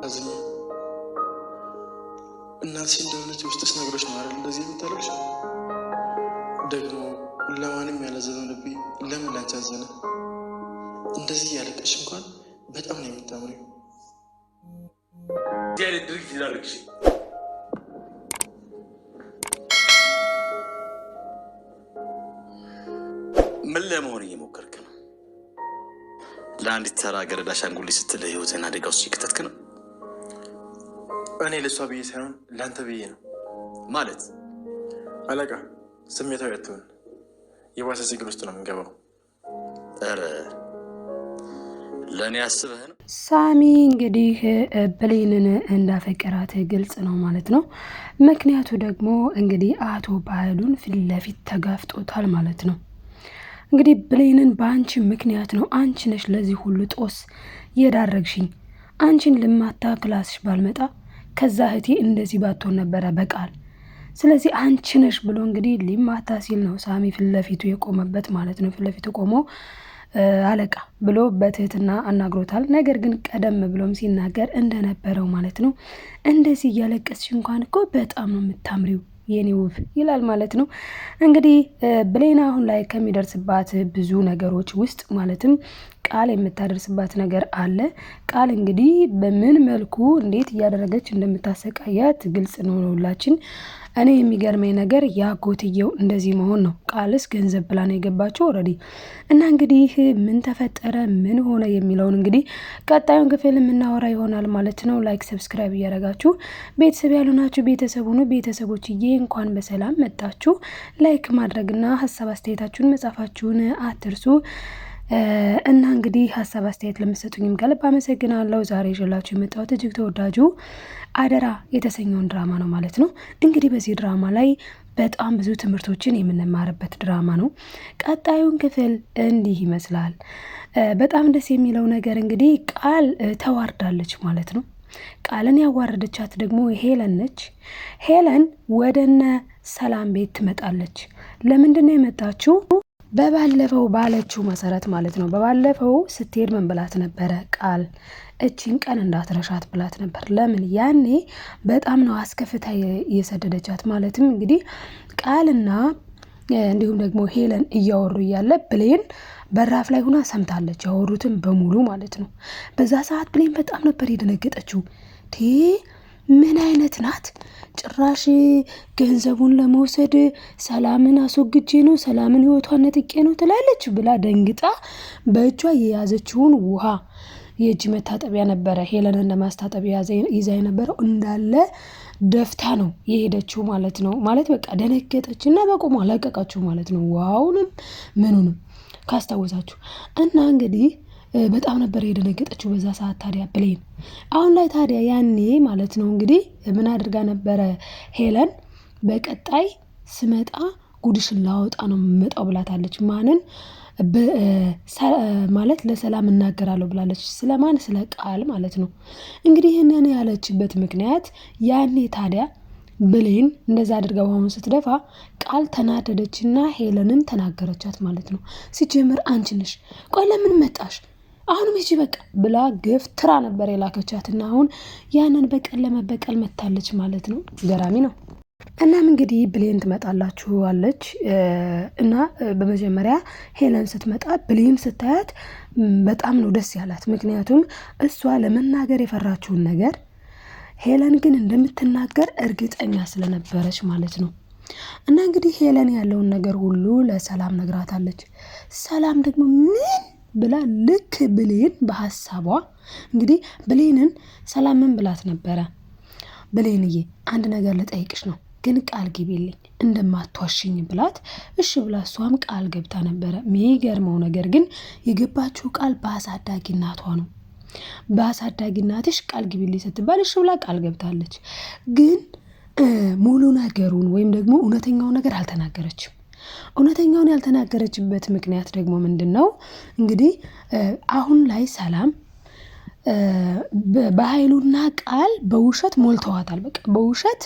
አዝኛ እናትሽ እንደሆነች ውስጥሽ ነገሮች ነው አይደል እንደዚህ የምታለቅሽ? ደግሞ ለማንም ያላዘነው ልቤ ለምን ላንቺ አዘነ? እንደዚህ ያለቀሽ እንኳን በጣም ነው የምታምሪው። እዚህ አይነት ድርጊት ይዳርግሽ። ምን ለመሆን እየሞከርክ ነው? ለአንዲት ተራ ገረድ አሻንጉሊት ስትል ህይወትን አደጋ ውስጥ ይከተትክ ነው? እኔ ለሷ ብዬ ሳይሆን ለአንተ ብዬ ነው። ማለት አለቃ ስሜታዊ አትሆን፣ የባሰ ችግር ውስጥ ነው የምንገባው። ኧረ ለእኔ አስበህ ነው? ሳሚ እንግዲህ ብሌንን እንዳፈቀራት ግልጽ ነው ማለት ነው። ምክንያቱ ደግሞ እንግዲህ አቶ ባህሉን ፊት ለፊት ተጋፍጦታል ማለት ነው። እንግዲህ ብሌንን በአንቺ ምክንያት ነው፣ አንቺ ነሽ ለዚህ ሁሉ ጦስ የዳረግሽኝ። አንቺን ልማታ ክላስሽ ባልመጣ ከዛ እህቴ እንደዚህ ባትሆን ነበረ በቃል። ስለዚህ አንቺ ነሽ ብሎ እንግዲህ ሊማታ ሲል ነው ሳሚ ፊት ለፊቱ የቆመበት ማለት ነው። ፊት ለፊቱ ቆሞ አለቃ ብሎ በትህትና አናግሮታል። ነገር ግን ቀደም ብሎም ሲናገር እንደነበረው ማለት ነው እንደዚህ እያለቀስሽ እንኳን እኮ በጣም ነው የምታምሪው የኔ ውብ ይላል ማለት ነው። እንግዲህ ብሌን አሁን ላይ ከሚደርስባት ብዙ ነገሮች ውስጥ ማለትም ቃል የምታደርስባት ነገር አለ። ቃል እንግዲህ በምን መልኩ እንዴት እያደረገች እንደምታሰቃያት ግልጽ ነው ሁላችን። እኔ የሚገርመኝ ነገር ያጎትየው እንደዚህ መሆን ነው። ቃልስ ገንዘብ ብላ ነው የገባቸው ኦልሬዲ። እና እንግዲህ ምን ተፈጠረ ምን ሆነ የሚለውን እንግዲህ ቀጣዩን ክፍል የምናወራ ይሆናል ማለት ነው። ላይክ ሰብስክራይብ እያደረጋችሁ ቤተሰብ ያልሆናችሁ ቤተሰብ ሁኑ። ቤተሰቦችዬ እንኳን በሰላም መጣችሁ። ላይክ ማድረግና ሀሳብ አስተያየታችሁን መጻፋችሁን አትርሱ። እና እንግዲህ ሀሳብ አስተያየት ለምትሰጡኝም ከልብ አመሰግናለሁ። ዛሬ ይዤላችሁ የመጣሁት እጅግ ተወዳጁ አደራ የተሰኘውን ድራማ ነው ማለት ነው። እንግዲህ በዚህ ድራማ ላይ በጣም ብዙ ትምህርቶችን የምንማርበት ድራማ ነው። ቀጣዩን ክፍል እንዲህ ይመስላል። በጣም ደስ የሚለው ነገር እንግዲህ ቃል ተዋርዳለች ማለት ነው። ቃልን ያዋረደቻት ደግሞ ሄለን ነች። ሄለን ወደነ ሰላም ቤት ትመጣለች። ለምንድን ነው የመጣችው? በባለፈው ባለችው መሰረት ማለት ነው። በባለፈው ስትሄድ ምን ብላት ነበረ? ቃል እቺን ቀን እንዳትረሻት ብላት ነበር። ለምን? ያኔ በጣም ነው አስከፍታ የሰደደቻት። ማለትም እንግዲህ ቃልና እንዲሁም ደግሞ ሄለን እያወሩ እያለ ብሌን በራፍ ላይ ሆና ሰምታለች፣ ያወሩትን በሙሉ ማለት ነው። በዛ ሰዓት ብሌን በጣም ነበር የደነገጠችው። ምን አይነት ናት? ጭራሽ ገንዘቡን ለመውሰድ ሰላምን አስወግጄ ነው ሰላምን ህይወቷን ነጥቄ ነው ትላለች ብላ ደንግጣ በእጇ የያዘችውን ውሃ የእጅ መታጠቢያ ነበረ ሄለንን ለማስታጠቢያ ይዛ የነበረው እንዳለ ደፍታ ነው የሄደችው ማለት ነው። ማለት በቃ ደነገጠች እና በቆሟ ለቀቀችው ማለት ነው። ውሃውንም ምኑንም ካስታወሳችሁ እና እንግዲህ በጣም ነበር የደነገጠችው በዛ ሰዓት። ታዲያ ብሌን አሁን ላይ ታዲያ ያኔ ማለት ነው እንግዲህ ምን አድርጋ ነበረ? ሄለን በቀጣይ ስመጣ ጉድሽን ላወጣ ነው የምመጣው ብላታለች። ማንን ማለት ለሰላም እናገራለሁ ብላለች። ስለማን? ስለ ቃል ማለት ነው። እንግዲህ ይህንን ያለችበት ምክንያት ያኔ ታዲያ ብሌን እንደዛ አድርጋ ውሃውን ስትደፋ ቃል ተናደደችና ሄለንን ተናገረቻት ማለት ነው። ሲጀምር አንቺ ነሽ፣ ቆይ ለምን መጣሽ? አሁንም እጂ በቃ ብላ ገፍትራ ነበር የላከቻትና አሁን ያንን በቀል ለመበቀል መታለች ማለት ነው። ገራሚ ነው። እናም እንግዲህ ብሌን ትመጣላችኋለች እና በመጀመሪያ ሄለን ስትመጣ ብሌን ስታያት በጣም ነው ደስ ያላት። ምክንያቱም እሷ ለመናገር የፈራችውን ነገር ሄለን ግን እንደምትናገር እርግጠኛ ስለነበረች ማለት ነው። እና እንግዲህ ሄለን ያለውን ነገር ሁሉ ለሰላም ነግራታለች። ሰላም ደግሞ ምን ብላ ልክ ብሌን በሐሳቧ እንግዲህ ብሌንን ሰላምን ብላት ነበረ። ብሌንዬ አንድ ነገር ልጠይቅሽ ነው ግን ቃል ግቢልኝ እንደማትዋሽኝ ብላት እሺ ብላ እሷም ቃል ገብታ ነበረ። የሚገርመው ነገር ግን የገባችው ቃል በአሳዳጊ እናቷ ነው። በአሳዳጊ እናትሽ ቃል ግቢልኝ ስትባል እሺ ብላ ቃል ገብታለች። ግን ሙሉ ነገሩን ወይም ደግሞ እውነተኛውን ነገር አልተናገረችም። እውነተኛውን ያልተናገረችበት ምክንያት ደግሞ ምንድነው? እንግዲህ አሁን ላይ ሰላም በኃይሉና ቃል በውሸት ሞልተዋታል። በቃ በውሸት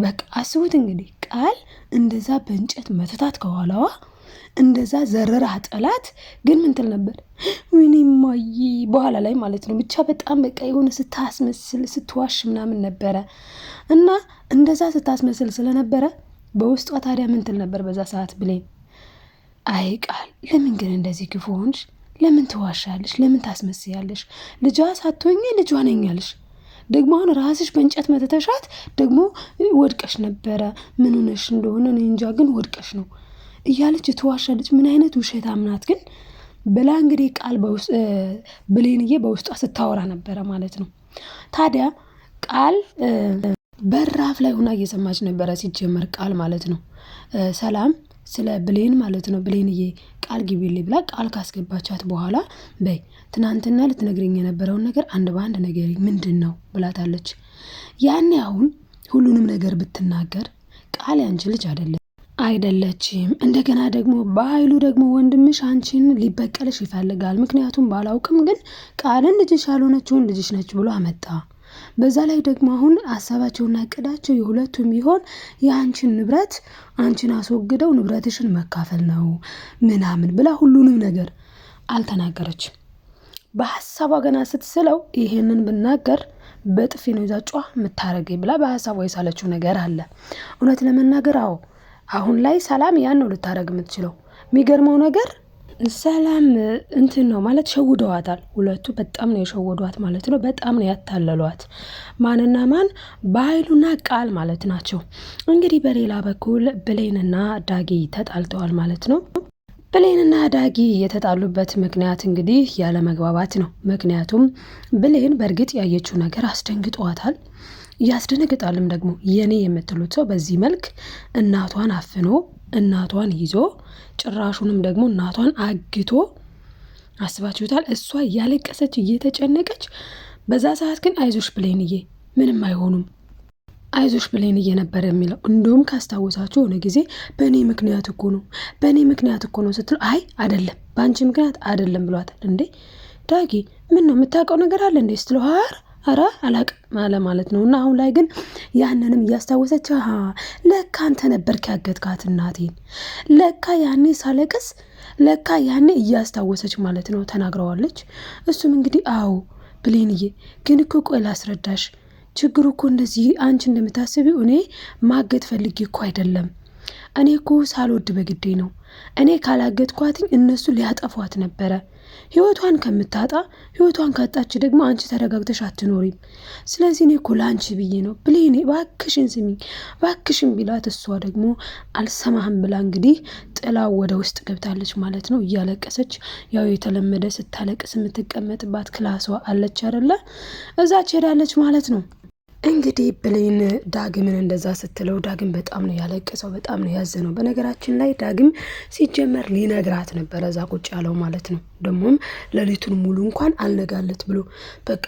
በቃ አስቡት እንግዲህ ቃል እንደዛ በእንጨት መተታት ከኋላዋ እንደዛ ዘረራ ጠላት ግን ምን ትል ነበር? ወይኔ እማዬ በኋላ ላይ ማለት ነው። ብቻ በጣም በቃ የሆነ ስታስመስል ስትዋሽ ምናምን ነበረ እና እንደዛ ስታስመስል ስለነበረ በውስጧ ታዲያ ምን ትል ነበር በዛ ሰዓት ብሌን? አይ ቃል ለምን ግን እንደዚህ ክፉ ሆንሽ? ለምን ትዋሻለሽ? ለምን ታስመስያለሽ? ልጇ ሳትሆኚ ልጇ ነኝ አልሽ። ደግሞ አሁን ራስሽ በእንጨት መተተሻት ደግሞ ወድቀሽ ነበረ። ምን ሆነሽ እንደሆነ እኔ እንጃ፣ ግን ወድቀሽ ነው እያለች ትዋሻለች። ምን አይነት ውሸታም ናት ግን ብላ እንግዲህ ቃል ብሌንዬ በውስጧ ስታወራ ነበረ ማለት ነው። ታዲያ ቃል በራፍ ላይ ሆና እየሰማች ነበረ ሲጀመር ቃል ማለት ነው። ሰላም ስለ ብሌን ማለት ነው ብሌንዬ ቃል ግቢልኝ ብላ ቃል ካስገባቻት በኋላ በይ ትናንትና ልትነግረኝ የነበረውን ነገር አንድ በአንድ ነገሪ ምንድን ነው ብላታለች። ያኔ አሁን ሁሉንም ነገር ብትናገር ቃል ያንቺ ልጅ አይደለችም። እንደገና ደግሞ በኃይሉ ደግሞ ወንድምሽ አንቺን ሊበቀልሽ ይፈልጋል። ምክንያቱም ባላውቅም ግን ቃልን ልጅሽ ያልሆነችውን ልጅሽ ነች ብሎ አመጣ። በዛ ላይ ደግሞ አሁን ሀሳባቸውና እቅዳቸው የሁለቱም ቢሆን የአንቺን ንብረት አንቺን አስወግደው ንብረትሽን መካፈል ነው ምናምን ብላ ሁሉንም ነገር አልተናገረችም። በሀሳቧ ገና ስትስለው ይሄንን ብናገር በጥፊ ነው ይዛ ጯ የምታረገኝ ብላ በሀሳቧ የሳለችው ነገር አለ። እውነት ለመናገር አዎ አሁን ላይ ሰላም ያን ነው ልታረግ የምትችለው። የሚገርመው ነገር ሰላም እንትን ነው ማለት ሸውደዋታል። ሁለቱ በጣም ነው የሸወዷት ማለት ነው። በጣም ነው ያታለሏት። ማንና ማን? በኃይሉና ቃል ማለት ናቸው። እንግዲህ በሌላ በኩል ብሌንና ዳጊ ተጣልተዋል ማለት ነው። ብሌንና ዳጊ የተጣሉበት ምክንያት እንግዲህ ያለ መግባባት ነው። ምክንያቱም ብሌን በእርግጥ ያየችው ነገር አስደንግጧታል። ያስደነግጣልም ደግሞ የኔ የምትሉት ሰው በዚህ መልክ እናቷን አፍኖ እናቷን ይዞ ጭራሹንም ደግሞ እናቷን አግቶ አስባችሁታል? እሷ እያለቀሰች እየተጨነቀች፣ በዛ ሰዓት ግን አይዞሽ ብሌንዬ ምንም አይሆኑም አይዞሽ ብሌንዬ ነበር የሚለው። እንደውም ካስታወሳችሁ የሆነ ጊዜ በእኔ ምክንያት እኮ ነው ስትል አይ አይደለም በአንቺ ምክንያት አይደለም ብሏታል። እንዴ ዳጊ ምን ነው የምታውቀው ነገር አለ እንዴ ስትለው ኧረ አላቅም አለ ማለት ነው። እና አሁን ላይ ግን ያንንም እያስታወሰች ለካ አንተ ነበርክ ያገትካት እናቴን፣ ለካ ያኔ ሳለቅስ ለካ ያኔ እያስታወሰች ማለት ነው ተናግረዋለች። እሱም እንግዲህ አዎ ብሌንዬ ግን እኮ ቆይ ላስረዳሽ፣ ችግሩ እኮ እንደዚህ አንቺ እንደምታስቢው እኔ ማገት ፈልጌ እኮ አይደለም። እኔ እኮ ሳልወድ በግዴ ነው። እኔ ካላገትኳትኝ እነሱ ሊያጠፏት ነበረ። ህይወቷን ከምታጣ ህይወቷን ካጣች ደግሞ አንቺ ተረጋግተሽ አትኖሪም። ስለዚህ እኔ እኮ ለአንቺ ብዬ ነው ብሌኔ ባክሽን ስሚኝ ባክሽን ቢላት እሷ ደግሞ አልሰማህም ብላ እንግዲህ ጥላው ወደ ውስጥ ገብታለች ማለት ነው። እያለቀሰች ያው የተለመደ ስታለቅስ የምትቀመጥባት ክላሷ አለች አይደለ? እዛች ሄዳለች ማለት ነው። እንግዲህ ብሌን ዳግምን እንደዛ ስትለው ዳግም በጣም ነው ያለቀሰው፣ በጣም ነው ያዘነው። በነገራችን ላይ ዳግም ሲጀመር ሊነግራት ነበረ እዛ ቁጭ ያለው ማለት ነው። ደግሞም ሌሊቱን ሙሉ እንኳን አልነጋለት ብሎ በቃ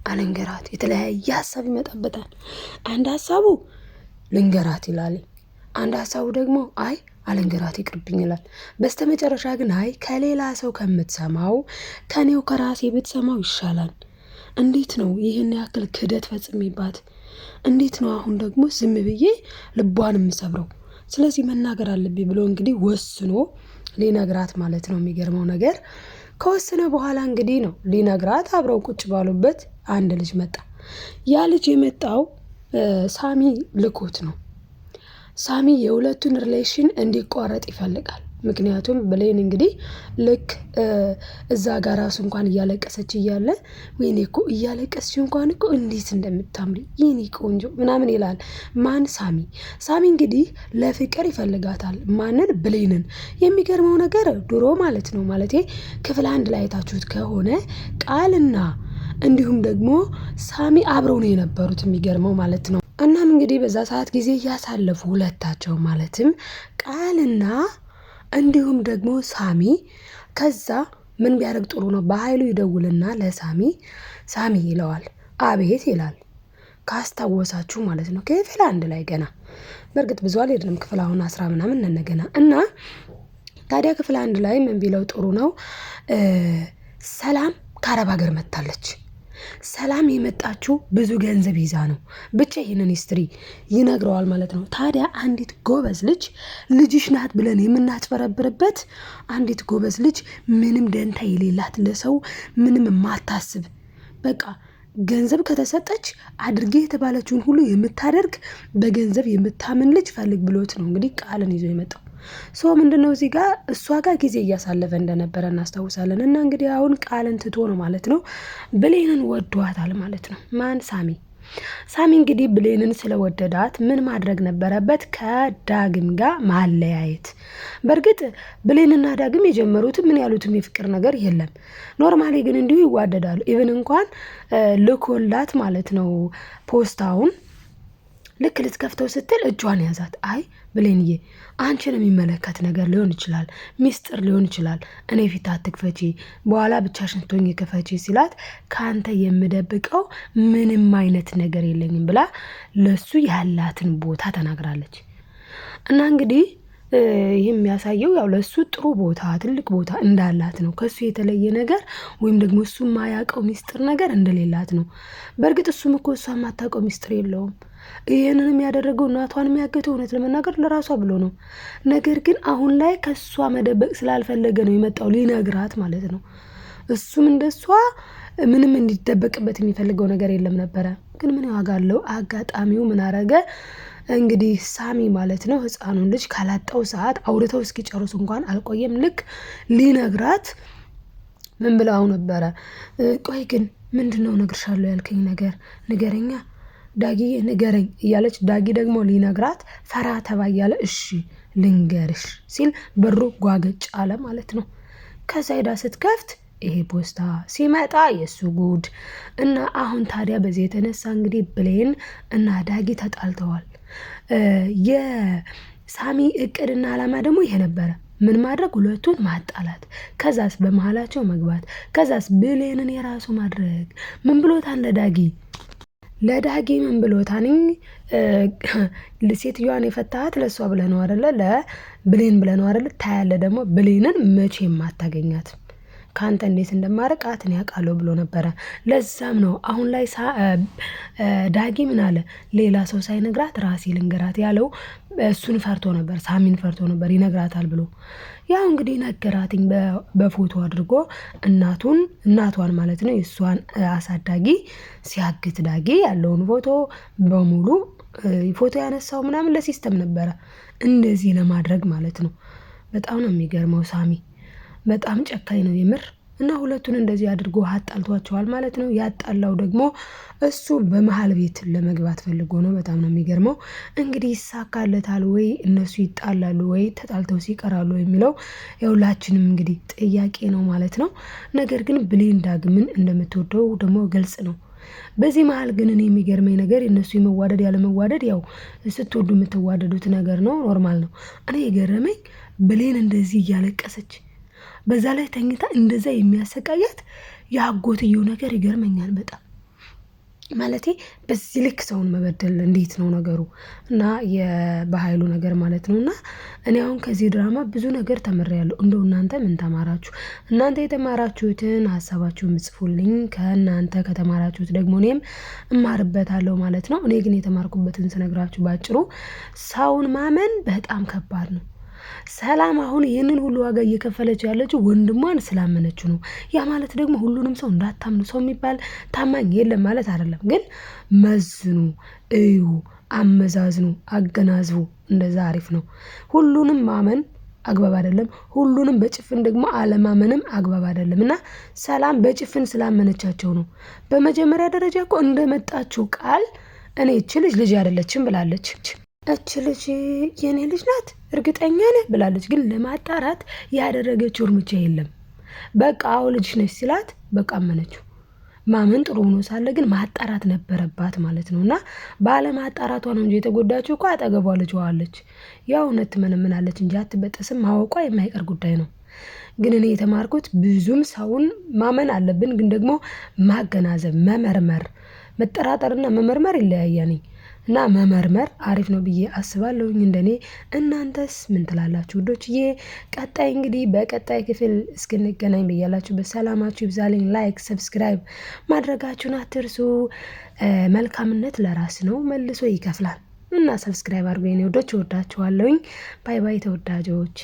አልንገራት የተለያየ ሀሳብ ይመጣበታል። አንድ ሀሳቡ ልንገራት ይላል፣ አንድ ሀሳቡ ደግሞ አይ አልንገራት ይቅርብኝ ይላል። በስተመጨረሻ ግን አይ ከሌላ ሰው ከምትሰማው ከኔው ከራሴ ብትሰማው ይሻላል። እንዴት ነው ይህን ያክል ክህደት ፈጽሜባት? እንዴት ነው አሁን ደግሞ ዝም ብዬ ልቧን የምሰብረው? ስለዚህ መናገር አለብኝ ብሎ እንግዲህ ወስኖ ሊነግራት ማለት ነው። የሚገርመው ነገር ከወሰነ በኋላ እንግዲህ ነው ሊነግራት አብረው ቁጭ ባሉበት አንድ ልጅ መጣ። ያ ልጅ የመጣው ሳሚ ልኮት ነው። ሳሚ የሁለቱን ሪሌሽን እንዲቋረጥ ይፈልጋል። ምክንያቱም ብሌን እንግዲህ ልክ እዛ ጋር ራሱ እንኳን እያለቀሰች እያለ ወይኔ እኮ እያለቀሰች እንኳን እኮ እንዴት እንደምታምሪ የኔ ቆንጆ ምናምን ይላል። ማን? ሳሚ እንግዲህ ለፍቅር ይፈልጋታል። ማንን? ብሌንን። የሚገርመው ነገር ድሮ ማለት ነው ክፍል 1 ላይ አይታችሁት ከሆነ ቃልና እንዲሁም ደግሞ ሳሚ አብረው ነው የነበሩት። የሚገርመው ማለት ነው። እናም እንግዲህ በዛ ሰዓት ጊዜ እያሳለፉ ሁለታቸው ማለትም ቃልና እንዲሁም ደግሞ ሳሚ ከዛ ምን ቢያደርግ ጥሩ ነው? በኃይሉ ይደውልና ሳሚ ይለዋል። አቤት ይላል። ካስታወሳችሁ ማለት ነው ክፍል 1 ላይ ገና በእርግጥ ብዙ አልሄድንም፣ ክፍል አሁን 10 ምናምን ነን እና ታዲያ ክፍል 1 ላይ ምን ቢለው ጥሩ ነው? ሰላም ከአረብ ሀገር መጥታለች። ሰላም የመጣችው ብዙ ገንዘብ ይዛ ነው። ብቻ ይህንን ሂስትሪ ይነግረዋል ማለት ነው። ታዲያ አንዲት ጎበዝ ልጅ ልጅሽ ናት ብለን የምናስፈረብርበት አንዲት ጎበዝ ልጅ ምንም ደንታ የሌላት ለሰው ምንም የማታስብ በቃ ገንዘብ ከተሰጠች አድርጌ የተባለችውን ሁሉ የምታደርግ በገንዘብ የምታምን ልጅ ፈልግ ብሎት ነው እንግዲህ ቃልን ይዞ የመጣው። ሰው ምንድነው እዚህ ጋር እሷ ጋር ጊዜ እያሳለፈ እንደነበረ እናስታውሳለን። እና እንግዲህ አሁን ቃልን ትቶ ነው ማለት ነው ብሌንን ወዷታል ማለት ነው። ማን? ሳሚ እንግዲህ ብሌንን ስለወደዳት ምን ማድረግ ነበረበት? ከዳግም ጋር ማለያየት። በእርግጥ ብሌንና ዳግም የጀመሩት ምን ያሉትም የፍቅር ነገር የለም። ኖርማሊ ግን እንዲሁ ይዋደዳሉ። ኢቭን እንኳን ልኮላት ማለት ነው ፖስታውን ልክ ልትከፍተው ስትል እጇን ያዛት። አይ ብሌንዬ አንቺን የሚመለከት ነገር ሊሆን ይችላል፣ ሚስጥር ሊሆን ይችላል፣ እኔ ፊት አትክፈቺ፣ በኋላ ብቻሽን ትሆኚ ክፈቺ ሲላት ከአንተ የምደብቀው ምንም አይነት ነገር የለኝም ብላ ለሱ ያላትን ቦታ ተናግራለች። እና እንግዲህ ይህ የሚያሳየው ያው ለሱ ጥሩ ቦታ ትልቅ ቦታ እንዳላት ነው። ከሱ የተለየ ነገር ወይም ደግሞ እሱ የማያውቀው ሚስጥር ነገር እንደሌላት ነው። በእርግጥ እሱም እኮ እሷ የማታውቀው ሚስጥር የለውም። ይህንንም ያደረገው እናቷን የሚያገተው እውነት ለመናገር ለራሷ ብሎ ነው። ነገር ግን አሁን ላይ ከሷ መደበቅ ስላልፈለገ ነው የመጣው ሊነግራት ማለት ነው። እሱም እንደሷ ምንም እንዲደበቅበት የሚፈልገው ነገር የለም ነበረ። ግን ምን ዋጋ አለው? አጋጣሚው ምን አረገ እንግዲህ ሳሚ ማለት ነው ህፃኑን ልጅ ካላጣው ሰዓት አውርተው እስኪጨርሱ እንኳን አልቆየም። ልክ ሊነግራት ምን ብላው ነበረ? ቆይ ግን ምንድነው ነግርሻለሁ ያልከኝ ነገር ንገረኛ ዳጊ ንገረኝ እያለች ዳጊ ደግሞ ሊነግራት ፈራ ተባ እያለ እሺ ልንገርሽ ሲል በሩ ጓገጭ አለ ማለት ነው። ከዛ ሄዳ ስትከፍት ይሄ ፖስታ ሲመጣ የሱ ጉድ እና አሁን ታዲያ በዚህ የተነሳ እንግዲህ ብሌን እና ዳጊ ተጣልተዋል። የሳሚ እቅድና ዓላማ ደግሞ ይሄ ነበረ። ምን ማድረግ? ሁለቱን ማጣላት፣ ከዛስ በመሃላቸው መግባት፣ ከዛስ ብሌንን የራሱ ማድረግ። ምን ብሎታል ለዳጊ ምን ብሎታል? ሴትዮዋን የፈታሃት ለእሷ ብለህ ነው አይደለ? ለብሌን ብለህ ነው አይደለ? ታያለ ደግሞ ብሌንን መቼም አታገኛት ከአንተ እንዴት እንደማርቃት እኔ አውቃለሁ ብሎ ነበረ። ለዛም ነው አሁን ላይ ዳጊ ምን አለ? ሌላ ሰው ሳይነግራት ራሴ ልንገራት ያለው እሱን ፈርቶ ነበር፣ ሳሚን ፈርቶ ነበር ይነግራታል ብሎ። ያው እንግዲህ ነገራትኝ በፎቶ አድርጎ እናቷን ማለት ነው የእሷን አሳዳጊ ሲያግት ዳጊ ያለውን ፎቶ በሙሉ ፎቶ ያነሳው ምናምን ለሲስተም ነበረ እንደዚህ ለማድረግ ማለት ነው። በጣም ነው የሚገርመው ሳሚ በጣም ጨካኝ ነው የምር። እና ሁለቱን እንደዚህ አድርጎ አጣልቷቸዋል ማለት ነው። ያጣላው ደግሞ እሱ በመሀል ቤት ለመግባት ፈልጎ ነው። በጣም ነው የሚገርመው። እንግዲህ ይሳካለታል ወይ እነሱ ይጣላሉ ወይ ተጣልተው ሲቀራሉ የሚለው የሁላችንም እንግዲህ ጥያቄ ነው ማለት ነው። ነገር ግን ብሌን ዳግምን እንደምትወደው ደግሞ ግልጽ ነው። በዚህ መሀል ግን እኔ የሚገርመኝ ነገር የእነሱ የመዋደድ ያለመዋደድ ያው ስትወዱ የምትዋደዱት ነገር ነው፣ ኖርማል ነው። እኔ የገረመኝ ብሌን እንደዚህ እያለቀሰች በዛ ላይ ተኝታ እንደዛ የሚያሰቃያት የአጎትየው ነገር ይገርመኛል በጣም ማለቴ በዚህ ልክ ሰውን መበደል እንዴት ነው ነገሩ? እና የበኃይሉ ነገር ማለት ነው። እና እኔ አሁን ከዚህ ድራማ ብዙ ነገር ተምሬያለሁ። እንደው እናንተ ምን ተማራችሁ? እናንተ የተማራችሁትን ሀሳባችሁን ምጽፉልኝ። ከእናንተ ከተማራችሁት ደግሞ እኔም እማርበታለሁ ማለት ነው። እኔ ግን የተማርኩበትን ስነግራችሁ ባጭሩ ሰውን ማመን በጣም ከባድ ነው። ሰላም አሁን ይህንን ሁሉ ዋጋ እየከፈለች ያለችው ወንድሟን ስላመነችው ነው። ያ ማለት ደግሞ ሁሉንም ሰው እንዳታምኑ፣ ሰው የሚባል ታማኝ የለም ማለት አይደለም። ግን መዝኑ፣ እዩ፣ አመዛዝኑ፣ አገናዝቡ። እንደዛ አሪፍ ነው። ሁሉንም ማመን አግባብ አይደለም። ሁሉንም በጭፍን ደግሞ አለማመንም አግባብ አይደለም። እና ሰላም በጭፍን ስላመነቻቸው ነው። በመጀመሪያ ደረጃ እኮ እንደመጣችው ቃል እኔ እቺ ልጅ አይደለችም ብላለች። እች ልጅ የኔ ልጅ ናት እርግጠኛ ነህ ብላለች። ግን ለማጣራት ያደረገችው እርምጃ የለም። በቃ አዎ ልጅ ነች ሲላት በቃ አመነችው። ማመን ጥሩ ሆኖ ሳለ ግን ማጣራት ነበረባት ማለት ነው። እና ባለማጣራቷ ነው እንጂ የተጎዳችው እኮ አጠገቧ ልጅ ዋለች። ያው እውነት ትመነምናለች እንጂ አትበጠስም። ማወቋ የማይቀር ጉዳይ ነው። ግን እኔ የተማርኩት ብዙም ሰውን ማመን አለብን፣ ግን ደግሞ ማገናዘብ፣ መመርመር፣ መጠራጠርና መመርመር ይለያያል። እና መመርመር አሪፍ ነው ብዬ አስባለሁኝ እንደኔ። እናንተስ ምን ትላላችሁ ውዶችዬ? ቀጣይ እንግዲህ በቀጣይ ክፍል እስክንገናኝ በያላችሁበት ሰላማችሁ ይብዛልኝ። ላይክ ሰብስክራይብ ማድረጋችሁን አትርሱ። መልካምነት ለራስ ነው መልሶ ይከፍላል እና ሰብስክራይብ አድርጉ የኔ ውዶች። እወዳችኋለሁኝ። ባይ ባይ ተወዳጆች።